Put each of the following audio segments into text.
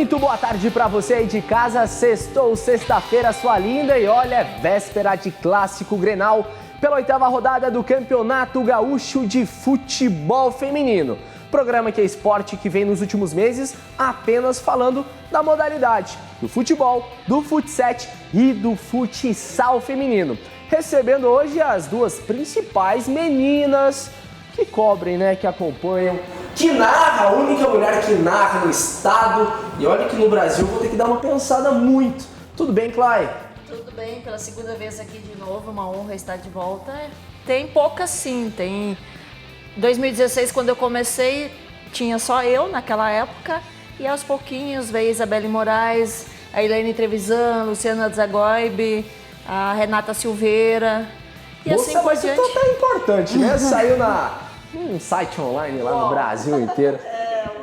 Muito boa tarde para você aí de casa. Sextou, sexta-feira, sua linda. E olha, véspera de clássico Grenal pela 8ª rodada do Campeonato Gaúcho de Futebol Feminino. Programa que é esporte que vem nos últimos meses apenas falando da modalidade do futebol, do fut7 e do futsal feminino. Recebendo hoje as duas principais meninas que cobrem, né, que acompanham, que narra, a única mulher que narra no estado. E olha que no Brasil eu vou ter que dar uma pensada muito. Tudo bem, Clay? Tudo bem, pela segunda vez aqui de novo, uma honra estar de volta. Tem poucas sim, tem... 2016, quando eu comecei, tinha só eu naquela época. E aos pouquinhos veio Isabelle Moraes, a Elaine Trevisan, Luciana Zagoibe, a Renata Silveira. E assim por diante. Você tá importante, né? Saiu num site online lá no Brasil inteiro.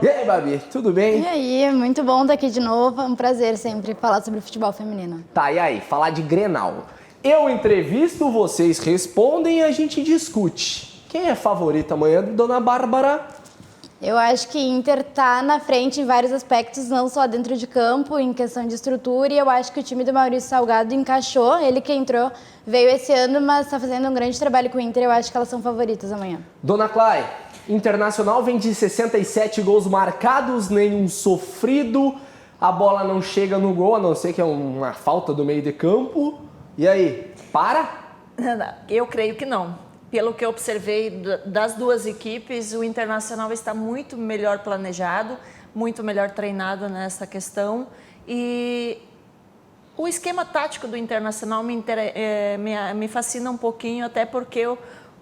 E aí, Babi, tudo bem? E aí, muito bom estar aqui de novo. É um prazer sempre falar sobre futebol feminino. Tá, e aí, falar de Grenal. Eu entrevisto, vocês respondem e a gente discute. Quem é favorita amanhã, dona Bárbara? Eu acho que Inter tá na frente em vários aspectos, não só dentro de campo, em questão de estrutura, e eu acho que o time do Maurício Salgado encaixou, ele que entrou, veio esse ano, mas está fazendo um grande trabalho com o Inter, eu acho que elas são favoritas amanhã. Dona Clay, Internacional vem de 67 gols marcados, nenhum sofrido, a bola não chega no gol, a não ser que é uma falta do meio de campo. E aí, para? Eu creio que não. Pelo que eu observei das duas equipes, o Internacional está muito melhor planejado, muito melhor treinado nessa questão. E o esquema tático do Internacional me fascina um pouquinho, até porque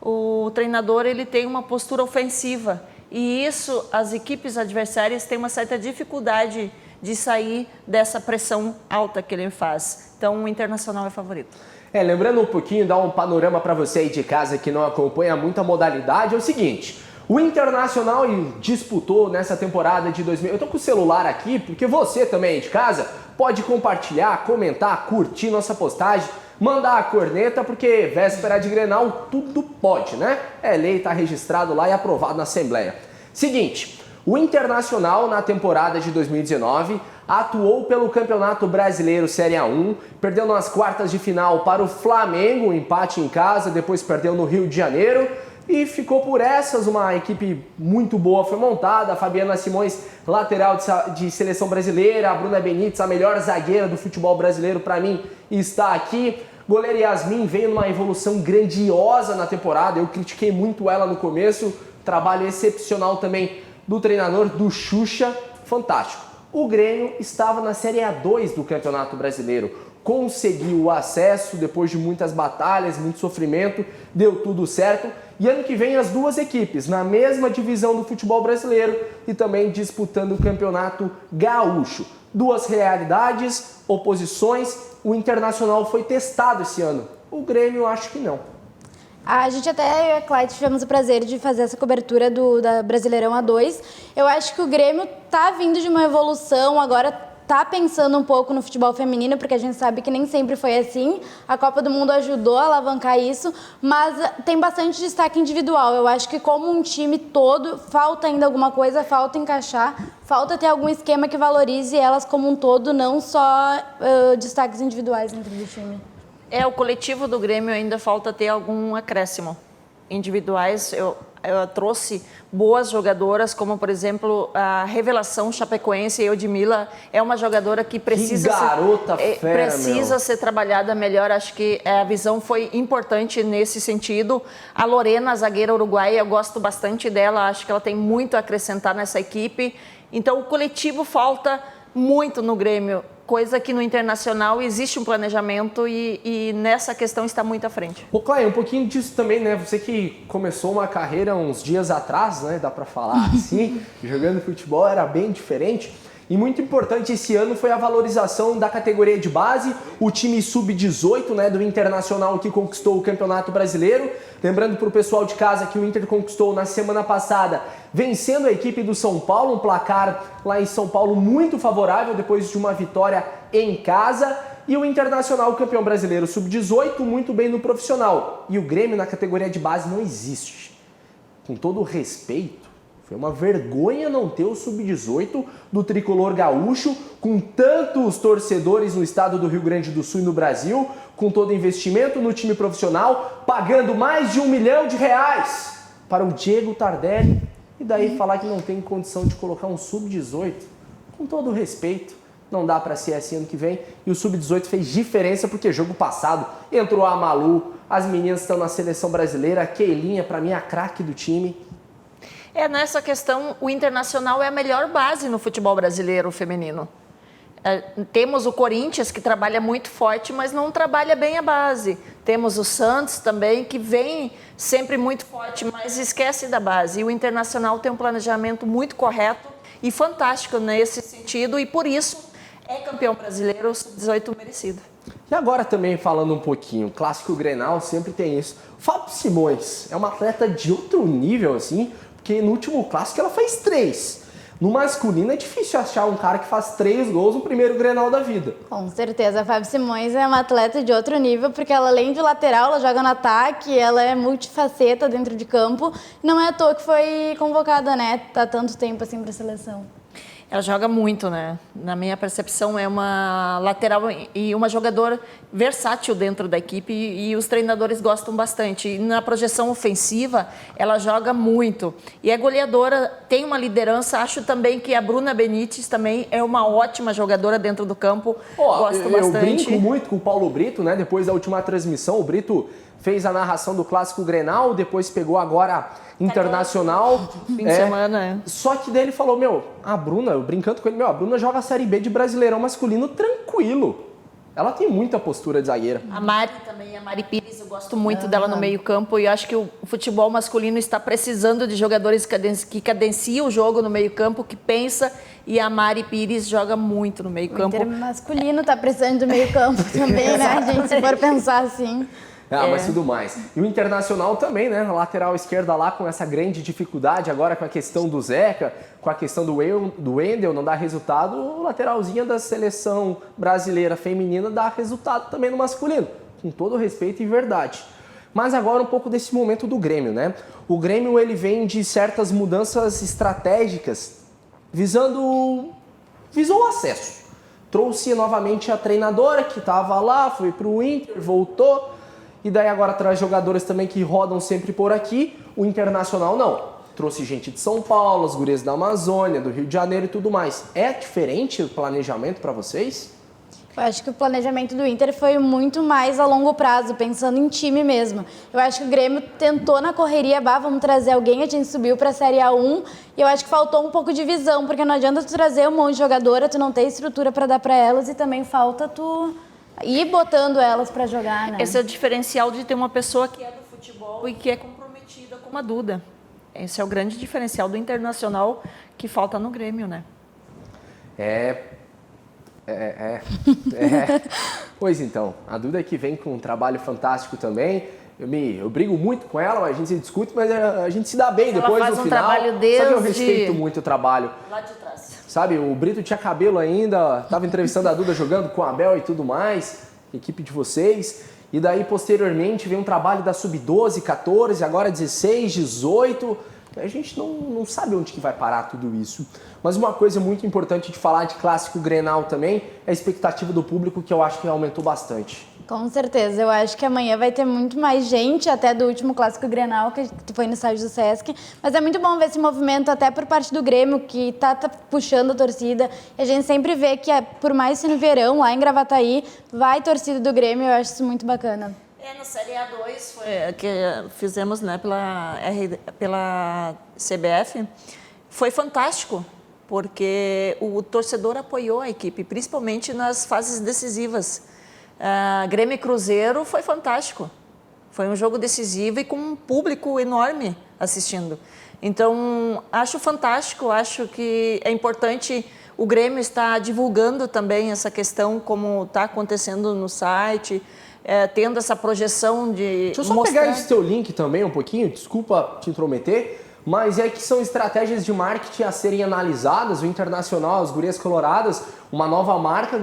o treinador ele tem uma postura ofensiva. E isso, as equipes adversárias têm uma certa dificuldade de sair dessa pressão alta que ele faz. Então, o Internacional é favorito. Lembrando um pouquinho, dar um panorama para você aí de casa que não acompanha muita modalidade, é o seguinte: o Internacional disputou nessa temporada de 2000. Eu tô com o celular aqui porque você também aí de casa pode compartilhar, comentar, curtir nossa postagem, mandar a corneta, porque véspera de Grenal tudo pode, né? É lei, tá registrado lá e aprovado na Assembleia. Seguinte, o Internacional na temporada de 2019 atuou pelo Campeonato Brasileiro Série A1, perdeu nas quartas de final para o Flamengo, um empate em casa, depois perdeu no Rio de Janeiro e ficou por essas. Uma equipe muito boa foi montada, a Fabiana Simões, lateral de seleção brasileira, a Bruna Benítez, a melhor zagueira do futebol brasileiro para mim, está aqui. Goleira Yasmin veio numa evolução grandiosa na temporada, eu critiquei muito ela no começo, trabalho excepcional também do treinador, do Xuxa, fantástico. O Grêmio estava na Série A2 do Campeonato Brasileiro, conseguiu o acesso depois de muitas batalhas, muito sofrimento, deu tudo certo. E ano que vem as duas equipes na mesma divisão do futebol brasileiro e também disputando o Campeonato Gaúcho. Duas realidades, oposições, o Internacional foi testado esse ano, o Grêmio acho que não. A gente até, eu e a Clyde, tivemos o prazer de fazer essa cobertura da Brasileirão A2. Eu acho que o Grêmio tá vindo de uma evolução, agora tá pensando um pouco no futebol feminino, porque a gente sabe que nem sempre foi assim. A Copa do Mundo ajudou a alavancar isso, mas tem bastante destaque individual. Eu acho que como um time todo, falta ainda alguma coisa, falta encaixar, falta ter algum esquema que valorize elas como um todo, não só destaques individuais dentro do time. O coletivo do Grêmio ainda falta ter algum acréscimo. Individuais, eu trouxe boas jogadoras, como por exemplo a revelação chapecoense, Eudmila, é uma jogadora que precisa, ser trabalhada melhor. Acho que a visão foi importante nesse sentido. A Lorena, a zagueira uruguaia, eu gosto bastante dela, acho que ela tem muito a acrescentar nessa equipe. Então o coletivo falta muito no Grêmio, coisa que no Internacional existe um planejamento e nessa questão está muito à frente. Ô, Clay, um pouquinho disso também, né? Você que começou uma carreira uns dias atrás, né? Dá pra falar assim, jogando futebol era bem diferente. E muito importante esse ano foi a valorização da categoria de base, o time sub-18, né, do Internacional que conquistou o Campeonato Brasileiro. Lembrando para o pessoal de casa que o Inter conquistou na semana passada, vencendo a equipe do São Paulo, um placar lá em São Paulo muito favorável depois de uma vitória em casa. E o Internacional, campeão brasileiro sub-18, muito bem no profissional. E o Grêmio na categoria de base não existe. Com todo o respeito, Foi uma vergonha não ter o Sub-18 do tricolor gaúcho, com tantos torcedores no estado do Rio Grande do Sul e no Brasil, com todo investimento no time profissional, pagando mais de R$1 milhão para o Diego Tardelli. E daí falar que não tem condição de colocar um Sub-18, com todo o respeito, não dá para ser assim ano que vem. E o Sub-18 fez diferença porque jogo passado entrou a Malu, as meninas estão na seleção brasileira, a Keilinha, para mim, a craque do time. Nessa questão, o Internacional é a melhor base no futebol brasileiro feminino. Temos o Corinthians, que trabalha muito forte, mas não trabalha bem a base. Temos o Santos também, que vem sempre muito forte, mas esquece da base. E o Internacional tem um planejamento muito correto e fantástico nesse sentido, e por isso é campeão brasileiro, sub-18 merecido. E agora também falando um pouquinho, clássico Grenal sempre tem isso. Fábio Simões é uma atleta de outro nível, assim, porque no último clássico ela fez 3. No masculino é difícil achar um cara que faz 3 gols no primeiro Grenal da vida. Com certeza, a Fábio Simões é uma atleta de outro nível, porque ela, além de lateral, ela joga no ataque, ela é multifaceta dentro de campo. Não é à toa que foi convocada, né? Tá tanto tempo assim para a seleção. Ela joga muito, né? Na minha percepção, é uma lateral e uma jogadora versátil dentro da equipe e os treinadores gostam bastante. E na projeção ofensiva, ela joga muito. E é goleadora, tem uma liderança. Acho também que a Bruna Benítez também é uma ótima jogadora dentro do campo. Gosto bastante. Eu brinco muito com o Paulo Brito, né? Depois da última transmissão, o Brito fez a narração do Clássico Grenal, depois pegou agora Internacional. Fim de semana, Só que daí ele falou, a Bruna, eu brincando com ele, a Bruna joga a Série B de Brasileirão masculino tranquilo. Ela tem muita postura de zagueira. A Mari também, a Mari Pires, eu gosto muito dela no meio campo e acho que o futebol masculino está precisando de jogadores que cadenciam o jogo no meio campo, que pensa, e a Mari Pires joga muito no meio campo. O Inter masculino está precisando do meio campo também, né, gente, se for pensar assim. Mas tudo mais. E o Internacional também, né? Na lateral esquerda lá com essa grande dificuldade, agora com a questão do Zeca, com a questão do Wendel não dá resultado, o lateralzinha da seleção brasileira feminina dá resultado também no masculino. Com todo respeito e verdade. Mas agora um pouco desse momento do Grêmio, né? O Grêmio ele vem de certas mudanças estratégicas visou o acesso. Trouxe novamente a treinadora que estava lá, foi para o Inter, voltou. E daí agora traz jogadores também que rodam sempre por aqui. O Internacional não. Trouxe gente de São Paulo, as gurias da Amazônia, do Rio de Janeiro e tudo mais. É diferente o planejamento para vocês? Eu acho que o planejamento do Inter foi muito mais a longo prazo, pensando em time mesmo. Eu acho que o Grêmio tentou na correria, vamos trazer alguém, a gente subiu para a Série A1, e eu acho que faltou um pouco de visão, porque não adianta tu trazer um monte de jogadora, tu não tem estrutura para dar para elas, e também falta tu ir botando elas para jogar, né? Esse é o diferencial de ter uma pessoa que é do futebol e que é comprometida com a Duda. Esse é o grande diferencial do Internacional que falta no Grêmio, né? Pois então, a Duda que vem com um trabalho fantástico também. Eu brigo muito com ela, a gente se discute, mas a gente se dá bem depois no final. Ela faz um trabalho desde... Só que eu respeito muito o trabalho. Lá de trás. Sabe, o Brito tinha cabelo ainda, estava entrevistando a Duda jogando com a Abel e tudo mais, equipe de vocês. E daí, posteriormente, vem um trabalho da Sub-12, 14, agora 16, 18. A gente não sabe onde que vai parar tudo isso. Mas uma coisa muito importante de falar de Clássico Grenal também é a expectativa do público, que eu acho que aumentou bastante. Com certeza, eu acho que amanhã vai ter muito mais gente, até do último Clássico Grenal, que foi no estádio do Sesc, mas é muito bom ver esse movimento até por parte do Grêmio, que tá puxando a torcida, e a gente sempre vê que, por mais se no verão, lá em Gravataí, vai torcida do Grêmio, eu acho isso muito bacana. Na Série A2, que fizemos, né, pela CBF, foi fantástico, porque o torcedor apoiou a equipe, principalmente nas fases decisivas. Grêmio e Cruzeiro foi fantástico. Foi um jogo decisivo e com um público enorme assistindo. Então, acho fantástico, acho que é importante o Grêmio estar divulgando também essa questão, como está acontecendo no site, tendo essa projeção de Deixa eu só pegar esse teu link também um pouquinho, desculpa te intrometer, mas é que são estratégias de marketing a serem analisadas. O Internacional, as Gurias Coloradas, uma nova marca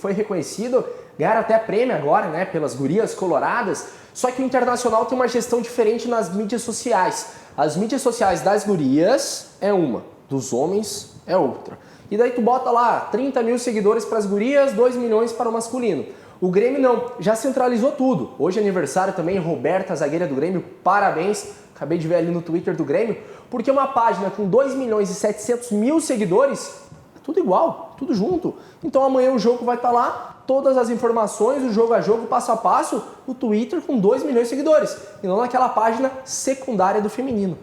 foi reconhecido, ganharam até prêmio agora, né, pelas Gurias Coloradas. Só que o Internacional tem uma gestão diferente nas mídias sociais. As mídias sociais das gurias é uma, dos homens é outra. E daí tu bota lá 30 mil seguidores para as gurias, 2 milhões para o masculino. O Grêmio não, já centralizou tudo. Hoje é aniversário também, Roberta, zagueira do Grêmio, parabéns. Acabei de ver ali no Twitter do Grêmio, porque uma página com 2 milhões e 700 mil seguidores, é tudo igual, tudo junto. Então amanhã o jogo vai estar lá, todas as informações, o jogo a jogo, passo a passo, no Twitter com 2 milhões de seguidores, e não naquela página secundária do feminino.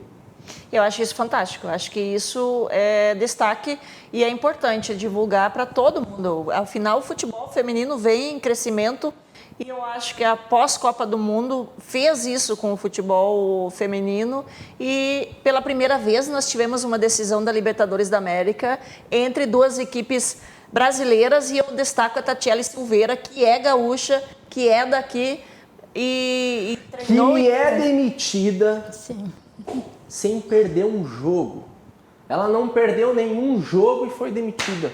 Eu acho isso fantástico, eu acho que isso é destaque e é importante divulgar para todo mundo. Afinal, o futebol feminino vem em crescimento e eu acho que a pós-Copa do Mundo fez isso com o futebol feminino e pela primeira vez nós tivemos uma decisão da Libertadores da América entre duas equipes brasileiras e eu destaco a Tatiele Silveira, que é gaúcha, que é daqui e treinou... Que é demitida... Sim. Sem perder um jogo. Ela não perdeu nenhum jogo e foi demitida.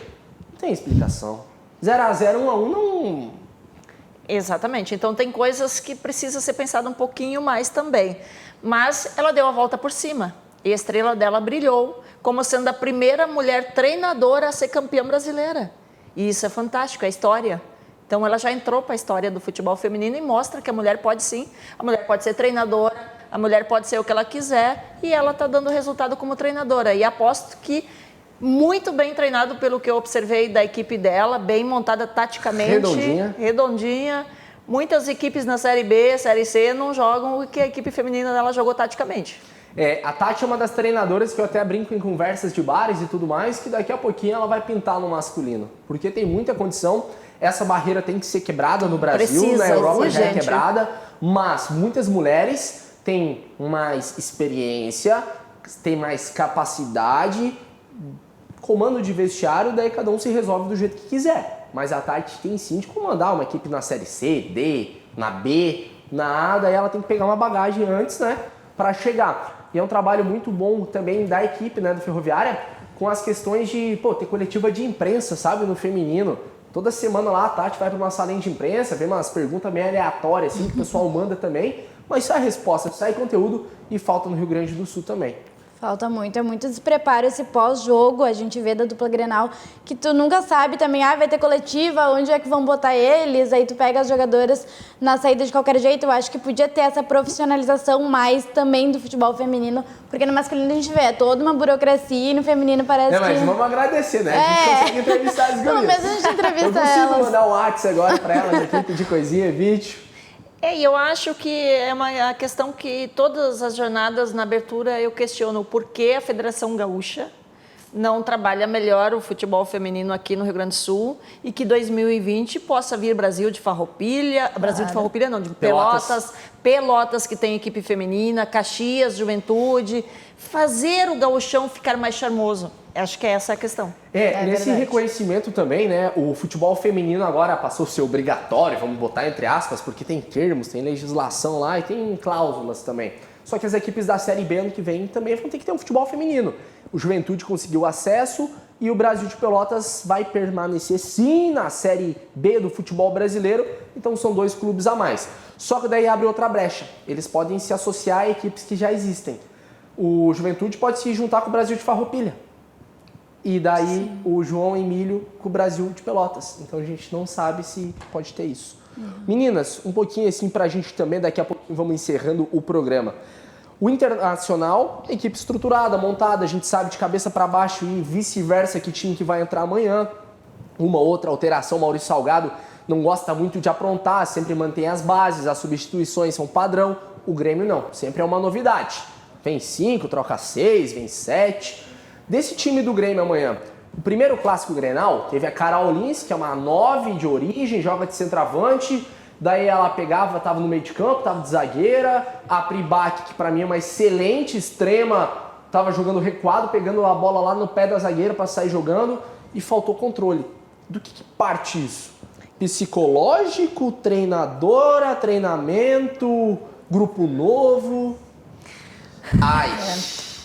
Não tem explicação. 0-0, 1-1, não... Exatamente. Então tem coisas que precisa ser pensado um pouquinho mais também. Mas ela deu a volta por cima. E a estrela dela brilhou como sendo a primeira mulher treinadora a ser campeã brasileira. E isso é fantástico, é a história. Então ela já entrou para a história do futebol feminino e mostra que a mulher pode sim. A mulher pode ser treinadora, a mulher pode ser o que ela quiser e ela está dando resultado como treinadora. E aposto que muito bem treinado pelo que eu observei da equipe dela, bem montada taticamente. Redondinha. Muitas equipes na Série B, Série C não jogam o que a equipe feminina dela jogou taticamente. A Tati é uma das treinadoras que eu até brinco em conversas de bares e tudo mais, que daqui a pouquinho ela vai pintar no masculino. Porque tem muita condição, essa barreira tem que ser quebrada no Brasil, Precisa, na Europa urgente. já é quebrada, mas muitas mulheres têm mais experiência, têm mais capacidade, comando de vestiário, daí cada um se resolve do jeito que quiser. Mas a Tati tem sim de comandar uma equipe na Série C, D, na B, na A, daí ela tem que pegar uma bagagem antes, né, para chegar. E é um trabalho muito bom também da equipe, né, do Ferroviária, com as questões de, ter coletiva de imprensa, sabe, no feminino. Toda semana lá a Tati vai para uma salinha de imprensa, vê umas perguntas meio aleatórias, assim, que o pessoal manda também, mas sai resposta, sai conteúdo e falta no Rio Grande do Sul também. Falta muito, é muito despreparo esse pós-jogo, a gente vê da dupla Grenal, que tu nunca sabe também, vai ter coletiva, onde é que vão botar eles, aí tu pega as jogadoras na saída de qualquer jeito. Eu acho que podia ter essa profissionalização mais também do futebol feminino, porque no masculino a gente vê, é toda uma burocracia e no feminino parece que... Mas vamos agradecer, né? A gente consegue entrevistar as gurias. Pelo menos a gente entrevista elas. Eu consigo mandar um WhatsApp agora para elas aqui, pedir coisinha, vídeo. E eu acho que é uma questão que todas as jornadas na abertura eu questiono por que a Federação Gaúcha não trabalha melhor o futebol feminino aqui no Rio Grande do Sul e que 2020 possa vir Brasil de Farroupilha, Brasil de Farroupilha não, de Pelotas que tem equipe feminina, Caxias, Juventude, fazer o gauchão ficar mais charmoso. Acho que é essa a questão. Nesse verdade. reconhecimento também, né, o futebol feminino agora passou a ser obrigatório, vamos botar entre aspas, porque tem termos, tem legislação lá e tem cláusulas também. Só que as equipes da Série B ano que vem também vão ter que ter um futebol feminino. O Juventude conseguiu acesso e o Brasil de Pelotas vai permanecer sim na Série B do futebol brasileiro, então são 2 clubes a mais. Só que daí abre outra brecha, eles podem se associar a equipes que já existem. O Juventude pode se juntar com o Brasil de Farroupilha. E daí o João Emílio com o Brasil de Pelotas. Então a gente não sabe se pode ter isso. Meninas, um pouquinho assim pra gente também, daqui a pouco vamos encerrando o programa. O Internacional, equipe estruturada, montada, a gente sabe de cabeça para baixo e vice-versa que time que vai entrar amanhã. Uma outra alteração, Maurício Salgado não gosta muito de aprontar, sempre mantém as bases, as substituições são padrão. O Grêmio não, sempre é uma novidade. Vem 5, troca 6, vem 7. Desse time do Grêmio amanhã, o primeiro clássico Grenal teve a Carol Lins, que é uma 9 de origem, joga de centroavante, daí ela pegava, estava no meio de campo, estava de zagueira, a Pribac, que para mim é uma excelente extrema, estava jogando recuado, pegando a bola lá no pé da zagueira para sair jogando e faltou controle. Do que parte isso? Psicológico, treinadora, treinamento, grupo novo?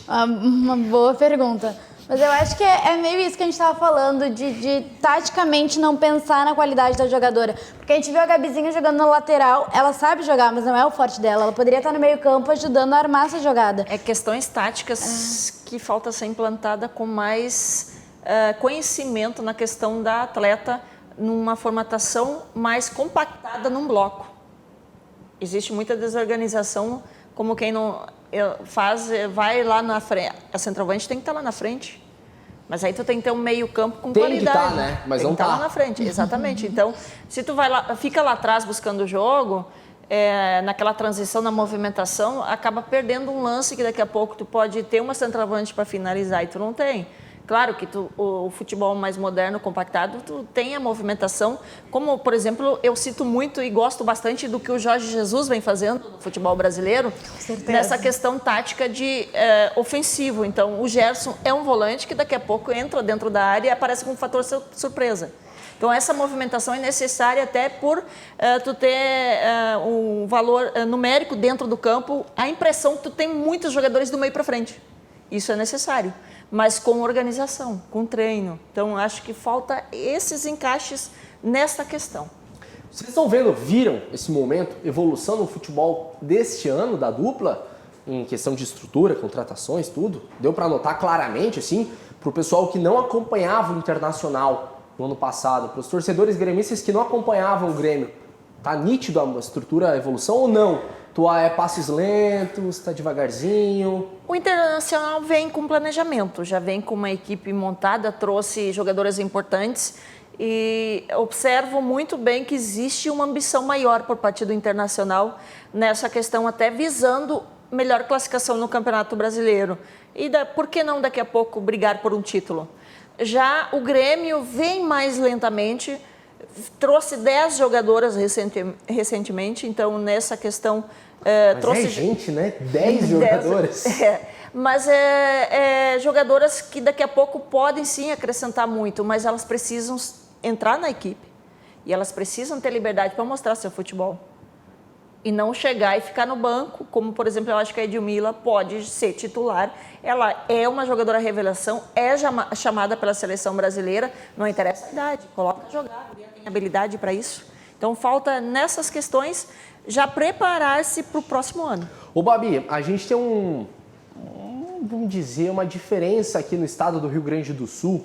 Uma boa pergunta. Mas eu acho que é meio isso que a gente estava falando, de taticamente não pensar na qualidade da jogadora. Porque a gente viu a Gabizinha jogando na lateral, ela sabe jogar, mas não é o forte dela. Ela poderia estar no meio campo ajudando a armar essa jogada. É questões táticas que falta ser implantada com mais conhecimento na questão da atleta, numa formatação mais compactada num bloco. Existe muita desorganização, como quem não vai lá na frente. A centroavante tem que estar lá na frente. Mas aí tu tem que ter um meio campo com qualidade. Tem que estar, né? Mas tem não que estar tá lá na frente, exatamente. Então, se tu vai lá, fica lá atrás buscando o jogo, naquela transição, na movimentação, acaba perdendo um lance que daqui a pouco tu pode ter uma centroavante para finalizar e tu não tem. Claro que o futebol mais moderno, compactado, tu tem a movimentação, como, por exemplo, eu cito muito e gosto bastante do que o Jorge Jesus vem fazendo no futebol brasileiro, nessa questão tática de ofensivo. Então, o Gerson é um volante que daqui a pouco entra dentro da área e aparece com um fator surpresa. Então, essa movimentação é necessária até por tu ter um valor numérico dentro do campo, a impressão que tu tem muitos jogadores do meio para frente. Isso é necessário, mas com organização, com treino. Então, acho que falta esses encaixes nessa questão. Vocês viram esse momento, evolução no futebol deste ano, da dupla, em questão de estrutura, contratações, tudo? Deu para notar claramente, assim, para o pessoal que não acompanhava o Internacional no ano passado, para os torcedores gremistas que não acompanhavam o Grêmio, tá nítido a estrutura, a evolução ou não? Passos lentos, tá devagarzinho? O Internacional vem com planejamento, já vem com uma equipe montada, trouxe jogadoras importantes e observo muito bem que existe uma ambição maior por parte do Internacional nessa questão, até visando melhor classificação no Campeonato Brasileiro. E por que não daqui a pouco brigar por um título? Já o Grêmio vem mais lentamente, trouxe 10 jogadoras recentemente, então nessa questão... trouxe gente, né? 10 jogadoras. Mas jogadoras que daqui a pouco podem sim acrescentar muito, mas elas precisam entrar na equipe e elas precisam ter liberdade para mostrar seu futebol. E não chegar e ficar no banco, como, por exemplo, eu acho que a Edmila pode ser titular. Ela é uma jogadora revelação, é chamada pela seleção brasileira, não interessa a idade, coloca a jogar, tem habilidade para isso. Então, falta nessas questões já preparar-se para o próximo ano. Ô, Babi, a gente tem vamos dizer, uma diferença aqui no estado do Rio Grande do Sul,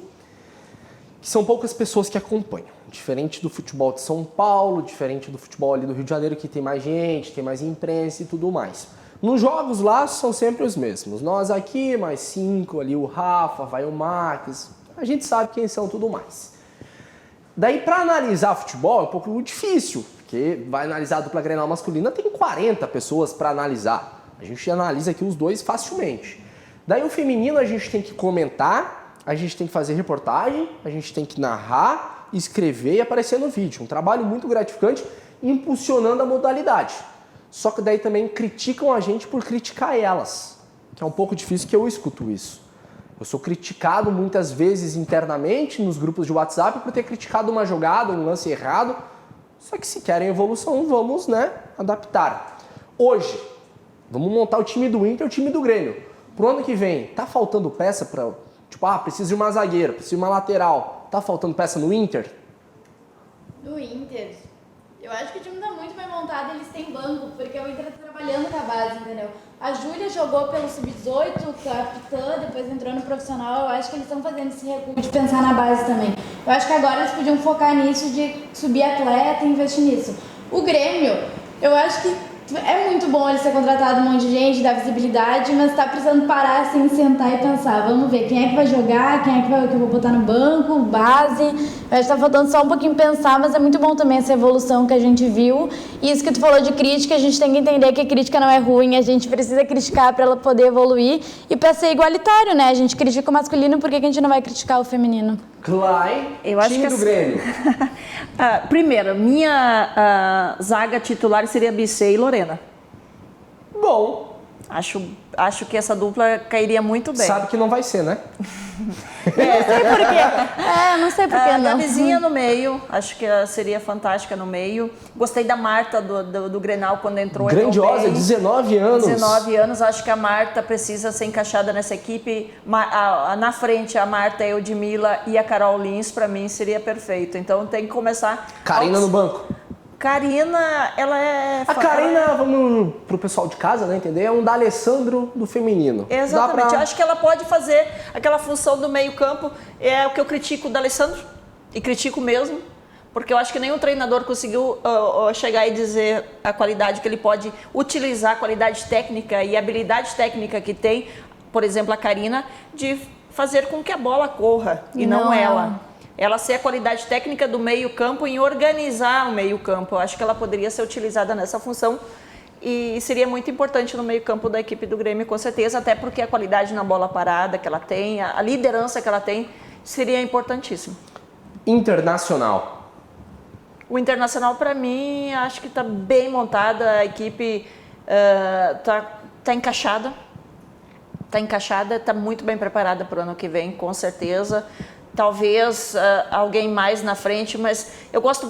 que são poucas pessoas que acompanham. Diferente do futebol de São Paulo, diferente do futebol ali do Rio de Janeiro, que tem mais gente, tem mais imprensa e tudo mais. Nos jogos lá são sempre os mesmos. Nós aqui, mais 5, ali o Rafa, vai o Marques, a gente sabe quem são tudo mais. Daí, para analisar futebol é um pouco difícil, porque vai analisar a dupla Grenal masculina, tem 40 pessoas para analisar. A gente analisa aqui os dois facilmente. Daí o feminino a gente tem que comentar, a gente tem que fazer reportagem, a gente tem que narrar, escrever e aparecer no vídeo. Um trabalho muito gratificante, impulsionando a modalidade. Só que daí também criticam a gente por criticar elas, que é um pouco difícil que eu escuto isso. Eu sou criticado muitas vezes internamente nos grupos de WhatsApp por ter criticado uma jogada, um lance errado. Só que se querem evolução, vamos, adaptar. Hoje, vamos montar o time do Inter e o time do Grêmio. Pro ano que vem, tá faltando peça para, preciso de uma zagueira, preciso de uma lateral. Tá faltando peça no Inter? No Inter? Eu acho que o time tá muito bem montado, eles têm banco, porque o Inter tá trabalhando com a base, entendeu? A Júlia jogou pelo Sub-18, capitã, depois entrou no profissional. Eu acho que eles estão fazendo esse recuo de pensar na base também. Eu acho que agora eles podiam focar nisso, de subir atleta e investir nisso. O Grêmio, eu acho que é muito bom ele ser contratado um monte de gente, dar visibilidade, mas tá precisando parar assim, sentar e pensar. Vamos ver quem é que vai jogar, quem é que eu vou botar no banco, base. Eu acho que tá faltando só um pouquinho pensar, mas é muito bom também essa evolução que a gente viu. E isso que tu falou de crítica, a gente tem que entender que a crítica não é ruim, a gente precisa criticar para ela poder evoluir e para ser igualitário, né? A gente critica o masculino, por que a gente não vai criticar o feminino? Clay, eu acho time que do Grêmio. Primeiro, minha zaga titular seria Bissê e Lorena. Bom. Acho que essa dupla cairia muito bem. Sabe que não vai ser, né? Não sei porquê. Não sei porquê, A não. Gabizinha no meio, acho que ela seria fantástica no meio. Gostei da Marta do Grenal quando entrou. Grandiosa, bem. 19 anos. 19 anos, acho que a Marta precisa ser encaixada nessa equipe. Na frente, a Marta, a Eudmila e a Carol Lins, para mim, seria perfeito. Então tem que começar... Karina no banco. Karina, ela é... A Karina, vamos pro pessoal de casa, né, entender? É um D'Alessandro do feminino. Exatamente, eu acho que ela pode fazer aquela função do meio campo, é o que eu critico do D'Alessandro, e critico mesmo, porque eu acho que nenhum treinador conseguiu chegar e dizer a qualidade que ele pode utilizar, a qualidade técnica e habilidade técnica que tem, por exemplo, a Karina, de fazer com que a bola corra, e não ela. Ela ser a qualidade técnica do meio-campo em organizar o meio-campo. Eu acho que ela poderia ser utilizada nessa função e seria muito importante no meio-campo da equipe do Grêmio, com certeza, até porque a qualidade na bola parada que ela tem, a liderança que ela tem, seria importantíssimo. Internacional. O Internacional, para mim, acho que está bem montada, a equipe tá encaixada. Está encaixada, está muito bem preparada para o ano que vem, com certeza. Talvez alguém mais na frente, mas eu gosto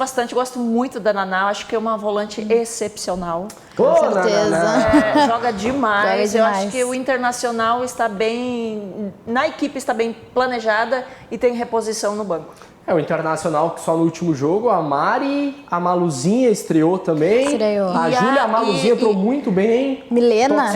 muito da Naná, acho que é uma volante excepcional. Com certeza. Joga demais. Joga Eu demais. acho que o Internacional está bem, na equipe está bem planejada e tem reposição no banco. O Internacional que só no último jogo, a Mari, a Maluzinha estreou também. Estreou. A Júlia, a Maluzinha entrou muito bem. Milena?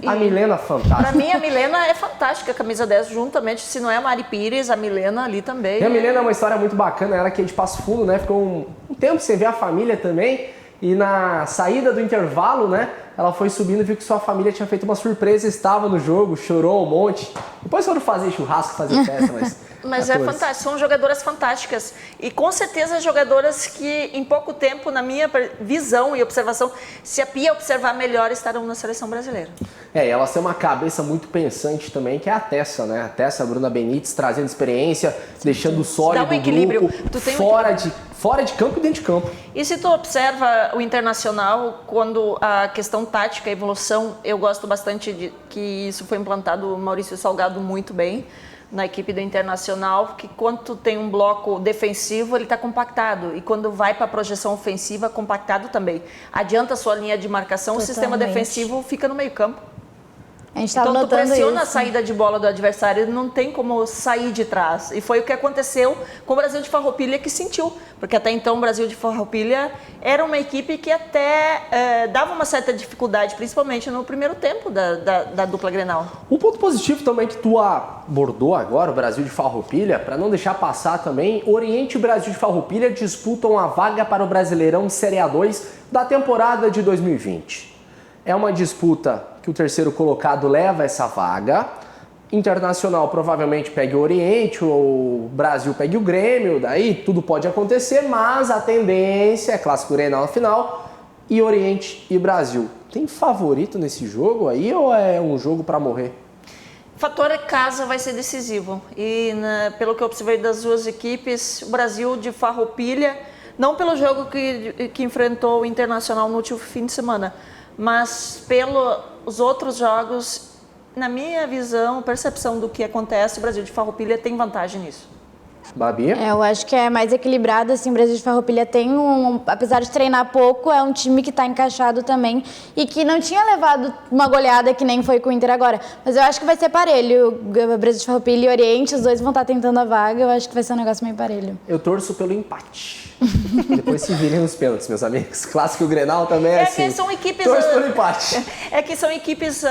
A Milena, fantástica. Para mim, a Milena é fantástica, a camisa 10, juntamente, se não é a Mari Pires, a Milena ali também. E a Milena é uma história muito bacana, ela que é de Passo Fundo, né? Ficou um tempo sem ver a família também. E na saída do intervalo, né? Ela foi subindo e viu que sua família tinha feito uma surpresa, estava no jogo, chorou um monte. Depois foram fazer churrasco, fazer festa, Mas é fantástico, são jogadoras fantásticas e com certeza jogadoras que em pouco tempo, na minha visão e observação, se a Pia observar melhor, estarão na seleção brasileira. E elas têm uma cabeça muito pensante também, que é a Tessa, né? A Tessa, a Bruna Benítez, trazendo experiência, deixando sólido Dá um equilíbrio. grupo, fora de campo e dentro de campo. E se tu observa o Internacional, quando a questão tática, a evolução, eu gosto bastante de que isso foi implantado, o Maurício Salgado muito bem, na equipe do Internacional, que quando tu tem um bloco defensivo, ele está compactado. E quando vai para a projeção ofensiva, compactado também. Adianta a sua linha de marcação, Totalmente. o sistema defensivo fica no meio campo. A gente estava Então tu notando pressiona isso. a saída de bola do adversário, não tem como sair de trás. E foi o que aconteceu com o Brasil de Farroupilha, que sentiu. Porque até então o Brasil de Farroupilha era uma equipe que até dava uma certa dificuldade, principalmente no primeiro tempo da dupla Grenal. Um ponto positivo também que tu abordou agora, o Brasil de Farroupilha, para não deixar passar também, Oriente e Brasil de Farroupilha disputam a vaga para o Brasileirão Série A2 da temporada de 2020. É uma disputa que o terceiro colocado leva essa vaga. Internacional provavelmente pegue o Oriente, o Brasil pegue o Grêmio, daí tudo pode acontecer, mas a tendência é clássico Grenal na final e Oriente e Brasil. Tem favorito nesse jogo aí ou é um jogo para morrer? Fator casa vai ser decisivo. E pelo que eu observei das duas equipes, o Brasil de Farroupilha, não pelo jogo que enfrentou o Internacional no último fim de semana, mas pelos outros jogos, na minha visão, percepção do que acontece, o Brasil de Farroupilha tem vantagem nisso. Babi? Eu acho que é mais equilibrado, assim, o Brasil de Farroupilha tem apesar de treinar pouco, é um time que está encaixado também e que não tinha levado uma goleada que nem foi com o Inter agora. Mas eu acho que vai ser parelho, o Brasil de Farroupilha e Oriente, os dois vão estar tentando a vaga, eu acho que vai ser um negócio meio parelho. Eu torço pelo empate. Depois se virem nos pênaltis, meus amigos. Clássico Grenal também é assim. Que são equipes... Torço pelo empate. É que são equipes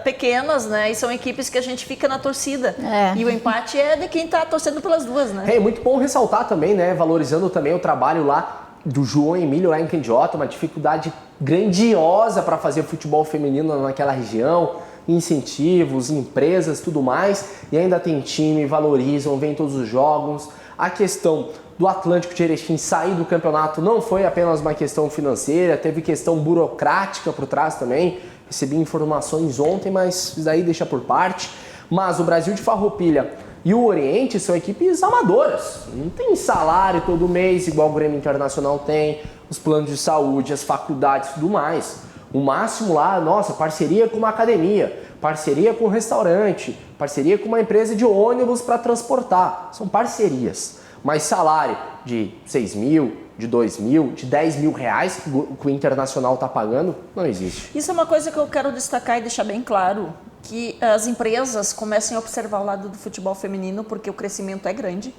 pequenas, né? E são equipes que a gente fica na torcida. E o empate é de quem está torcendo pelas duas, né? É muito bom ressaltar também, né? Valorizando também o trabalho lá do João Emílio lá em Candiota, uma dificuldade grandiosa para fazer futebol feminino naquela região, incentivos, empresas, tudo mais, e ainda tem time, valorizam, vem todos os jogos. A questão do Atlântico de Erechim sair do campeonato não foi apenas uma questão financeira, teve questão burocrática por trás também. Recebi informações ontem, mas isso daí deixa por parte. Mas o Brasil de Farroupilha e o Oriente são equipes amadoras. Não tem salário todo mês, igual o Grêmio Internacional tem, os planos de saúde, as faculdades e tudo mais. O máximo lá, nossa, parceria com uma academia, parceria com um restaurante, parceria com uma empresa de ônibus para transportar. São parcerias. Mas salário de 6 mil, de 2 mil, de 10 mil reais que o Internacional está pagando, não existe. Isso é uma coisa que eu quero destacar e deixar bem claro, que as empresas comecem a observar o lado do futebol feminino, porque o crescimento é grande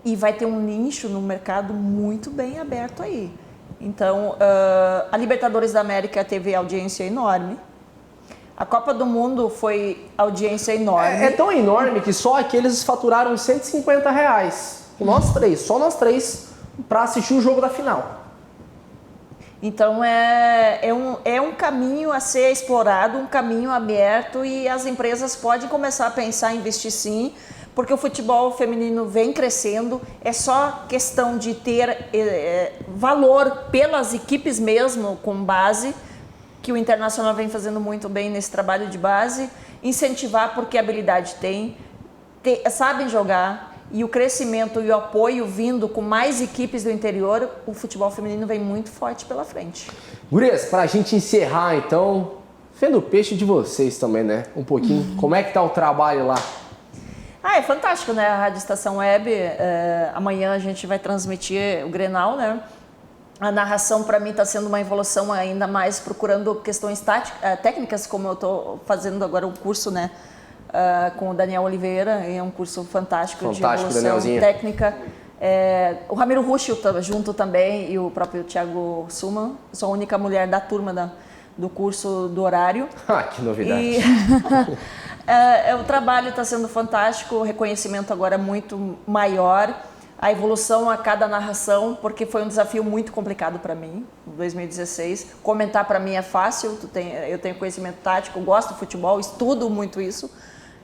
e vai ter um nicho no mercado muito bem aberto aí. Então, a Libertadores da América teve audiência enorme. A Copa do Mundo foi audiência enorme. É tão enorme que só aqueles faturaram 150 reais. Nós três, só nós três, para assistir o jogo da final. Então, é um caminho a ser explorado, um caminho aberto, e as empresas podem começar a pensar em investir sim, porque o futebol feminino vem crescendo. É só questão de ter valor pelas equipes mesmo, com base, que o Internacional vem fazendo muito bem nesse trabalho de base, incentivar porque habilidade tem, sabem jogar, e o crescimento e o apoio vindo com mais equipes do interior, o futebol feminino vem muito forte pela frente. Gurias, pra gente encerrar então, vendo o peixe de vocês também, né? Um pouquinho, como é que tá o trabalho lá? É fantástico, né? A Rádio Estação Web, amanhã a gente vai transmitir o Grenal, né? A narração para mim está sendo uma evolução ainda mais, procurando questões técnicas, como eu estou fazendo agora um curso, né? Com o Daniel Oliveira, é um curso fantástico de evolução técnica. O Ramiro Ruschel junto também, e o próprio Thiago Suman. Sou a única mulher da turma do curso do horário. Que novidade! O trabalho está sendo fantástico, o reconhecimento agora é muito maior, a evolução a cada narração, porque foi um desafio muito complicado para mim, em 2016. Comentar para mim é fácil, eu tenho conhecimento tático, gosto de futebol, estudo muito isso,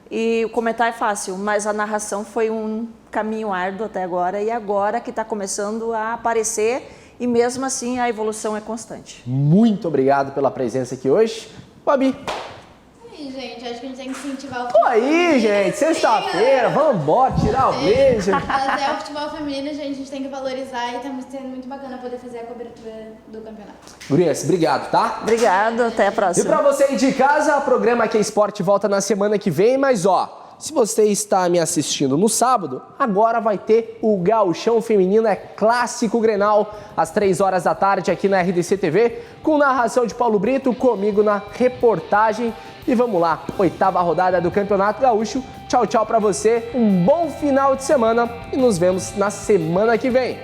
e comentar é fácil, mas a narração foi um caminho árduo até agora, e agora que está começando a aparecer, e mesmo assim a evolução é constante. Muito obrigado pela presença aqui hoje. Babi. Gente, acho que a gente tem que incentivar o futebol feminino. Gente, sexta-feira, vamos embora, tirar o blazer. Mas o futebol feminino, gente, a gente tem que valorizar, e tá sendo muito bacana poder fazer a cobertura do campeonato. Gurias, obrigado, tá? Obrigado, até a próxima. E pra você aí de casa, o programa Aqui é Esporte volta na semana que vem, mas se você está me assistindo no sábado, agora vai ter o Gauchão Feminino, Clássico Grenal, às 3 horas da tarde aqui na RDC TV, com narração de Paulo Brito, comigo na reportagem. E vamos lá, 8ª rodada do Campeonato Gaúcho. Tchau, tchau pra você, um bom final de semana e nos vemos na semana que vem.